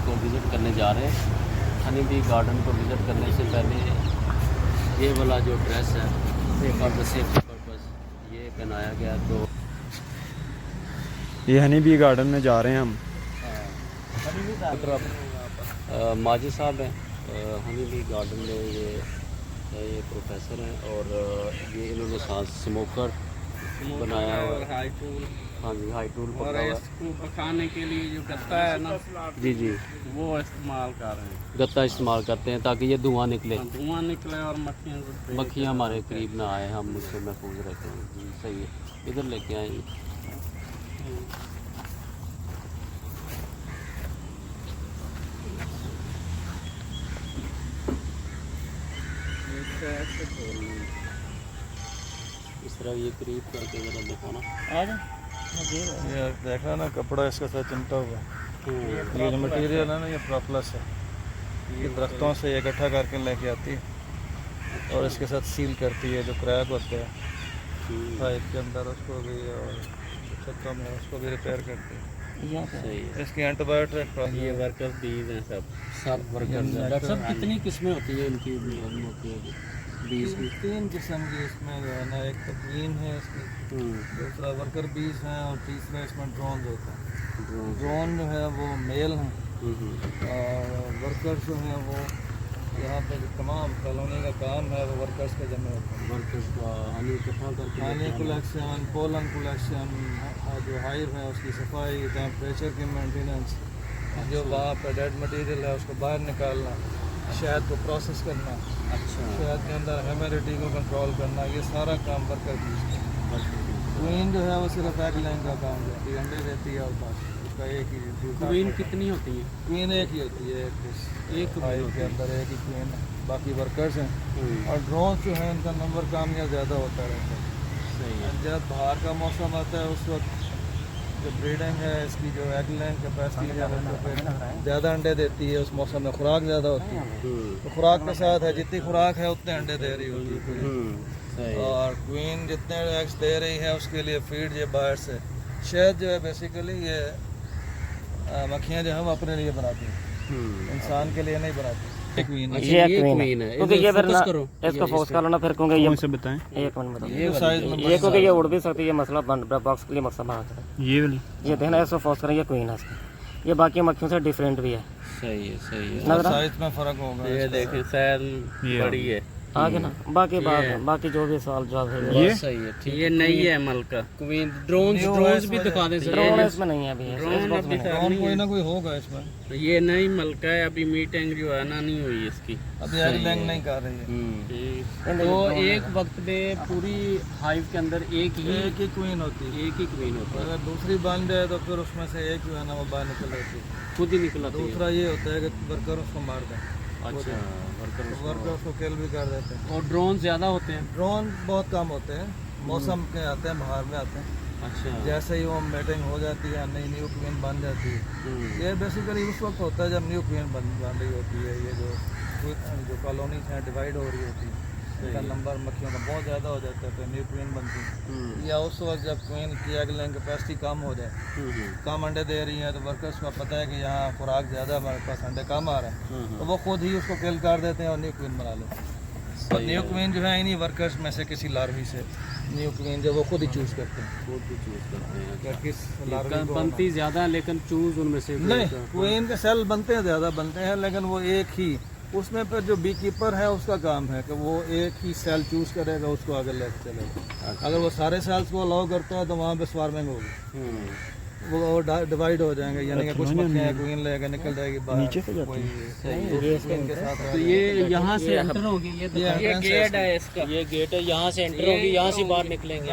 को विज़िट करने जा रहे हैं। हनी बी गार्डन को विज़िट करने से पहले ये वाला जो ड्रेस है फॉर द सेफ्टी पर्पस ये पहनाया गया। तो ये हनी बी गार्डन में जा रहे हैं हम। माजिद साहब हैं हनी बी गार्डन में, ये प्रोफेसर हैं और ये इन्होंने सांस स्मोकर बनाया हुआ है। हाई टूल, हाँ जी, हाई टूल और इसको पकाने के लिए जो गत्ता है ना, जी जी, वो इस्तेमाल कर रहे हैं। गत्ता इस्तेमाल करते हैं ताकि ये धुआं निकले, धुआं निकले और मक्खियाँ हमारे करीब ना आए, हम उससे महफूज रहते हैं। जी सही है, इधर लेके आए। इस तरह ये करीब करके ज़रा दिखाना। ये देखा ना, कपड़ा इसके साथ चिमटा हुआ है। ये जो मटेरियल है ना, ये प्रोप्लस है। ये दरख्तों से इकट्ठा करके लेके आती है और इसके साथ सील करती है। जो क्रैक होते हैं पाइप के अंदर, उसको भी, और छतों में उसको भी रिपेयर करती है। सही है। इसकी एंटीबायोटिक ये वर्कर बीज हैं सब वर्कर। डॉक्टर साहब कितनी किस्में होती है इनकी बीज की? 3 किस्म की इसमें जो है ना, एक तो क्वीन है इसकी, दूसरा वर्कर बीज है, और तीसरा इसमें ड्रोन होता है। ड्रोन जो है वो मेल हैं और वर्कर्स जो हैं वो यहाँ पे जो तमाम कॉलोनी का काम है वो वर्कर्स के जमे होते हैं। वर्कर्स का हनी इकट्ठा करके पानी कलेक्शन, पोलन कलेक्शन, जो हाइव है उसकी सफाई, टेम्परेचर की मेंटेनेंस, जो वहाँ पे डेड मटेरियल है उसको बाहर निकालना, शहद को प्रोसेस करना, अच्छा, शहद के अंदर ह्यूमिडिटी को कंट्रोल करना, ये सारा काम वर्कर बीज का। क्वीन जो है वो सिर्फ एग लाइन का काम करती है, अंडे देती है और बस उसका एक ही। क्वीन कितनी होती है? क्वीन एक ही होती है, एक हाइव के अंदर एक ही क्वीन है, बाकी वर्कर्स हैं। और ड्रोन जो है इनका नंबर कामयाब ज़्यादा होता रहता है। सही है। जब बाहर का मौसम आता है उस वक्त जो ब्रीडिंग है इसकी, जो एग लाइन कैपेसिटी है ज़्यादा अंडे देती है, उस मौसम में खुराक ज़्यादा होती है। तो खुराक के साथ है, जितनी खुराक है उतने अंडे दे रही होती है। और क्वीन जितने एग्स दे रही है उसके लिए फीड ये बाहर से, शहद जो है बेसिकली ये मक्खियाँ जो हम अपने लिए बनाती हैं, इंसान के लिए नहीं बनाती। ये क्वीन है, क्योंकि ये फिर ना करो इसको फोकस कर लो ना, फिर क्योंकि ये से बताएं। एक मिनट बताओ, ये साइज में ये क्योंकि ये उड़ भी सकती है, ये मसला बॉक्स के लिए मकसद बना कर ये वाली ये देखना, इसको फोकस करें, ये क्वीन है इसकी, ये बाकी मक्खियों से डिफरेंट भी है। सही है, सही है। नजर साइज में फ़र्क होगा। ये देखें सैल बड़ी है आगे ना, बाकी जो भी सवाल जवाब है ये सही है, ठीक ये नहीं है अमल का। क्वीन ड्रोन्स भी दिखा दें सर। ड्रोन इसमें नहीं है अभी, ड्रोन अभी ड्रोन कोई ना कोई होगा इसमें, ये नहीं मलका है अभी, मीटिंग जो है ना नहीं हुई इसकी। अभी एग लैंग नहीं कर रही है। तो एक वक्त में पूरी हाइव के अंदर एक एक ही क्वीन होती है। ही क्वीन होता है, अगर दूसरी बन जाए तो फिर उसमें से एक जो है ना वो बाहर निकल जाती है। खुद ही निकल आती है। दूसरा ये होता है कि वर्कर उसको मार दें, अच्छा, वर्कर उसको किल भी कर देते हैं। और ड्रोन ज़्यादा होते हैं? ड्रोन बहुत कम होते हैं, मौसम के आते हैं, बाहर में आते हैं। अच्छा, जैसे ही वो मेटिंग हो जाती है, नई न्यू क्वीन बन जाती है। ये बेसिकली उस वक्त होता है जब न्यू क्वीन बन रही होती है। ये जो कॉलोनीज हैं डिवाइड हो रही होती है, इनका नंबर मक्खियों का बहुत ज़्यादा हो जाता है, तो न्यू क्वीन बनती है। या उस वक्त जब क्वीन की एग लैंग कैपेसिटी कम हो जाए, कम अंडे दे रही है, तो वर्कर्स को पता है कि यहाँ खुराक ज़्यादा, हमारे पास अंडे कम आ रहे हैं, तो वो खुद ही उसको किल कर देते हैं और न्यू क्वीन बना लेते हैं। और न्यू क्वीन जो है इन्हीं वर्कर्स में से किसी लार्वी से न्यू क्वीन जो वो खुद ही चूज़ करते हैं, खुद भी चूज करते हैं। कि किस लार्वी को बनती ज़्यादा है लेकिन चूज उनमें से नहीं, क्वीन के सेल बनते हैं, ज़्यादा बनते हैं, लेकिन वो एक ही, उसमें पर जो बी कीपर है उसका काम है कि वो एक ही सेल चूज़ करेगा, उसको आगे लेकर चलेगा। अगर वो सारे सेल्स को अलाउ करता है तो वहाँ पे स्वार्मिंग होगी, वो डिवाइड हो जाएंगे, यानी कि कुछ मक्खियाँ क्वीन लेके निकल जाएगी बाहर। नीचे से जाती है के साथ। तो ये यहाँ से एंटर होगी, ये ये गेट है इसका, ये गेट है, यहाँ से एंटर होगी, यहाँ से बाहर निकलेंगे।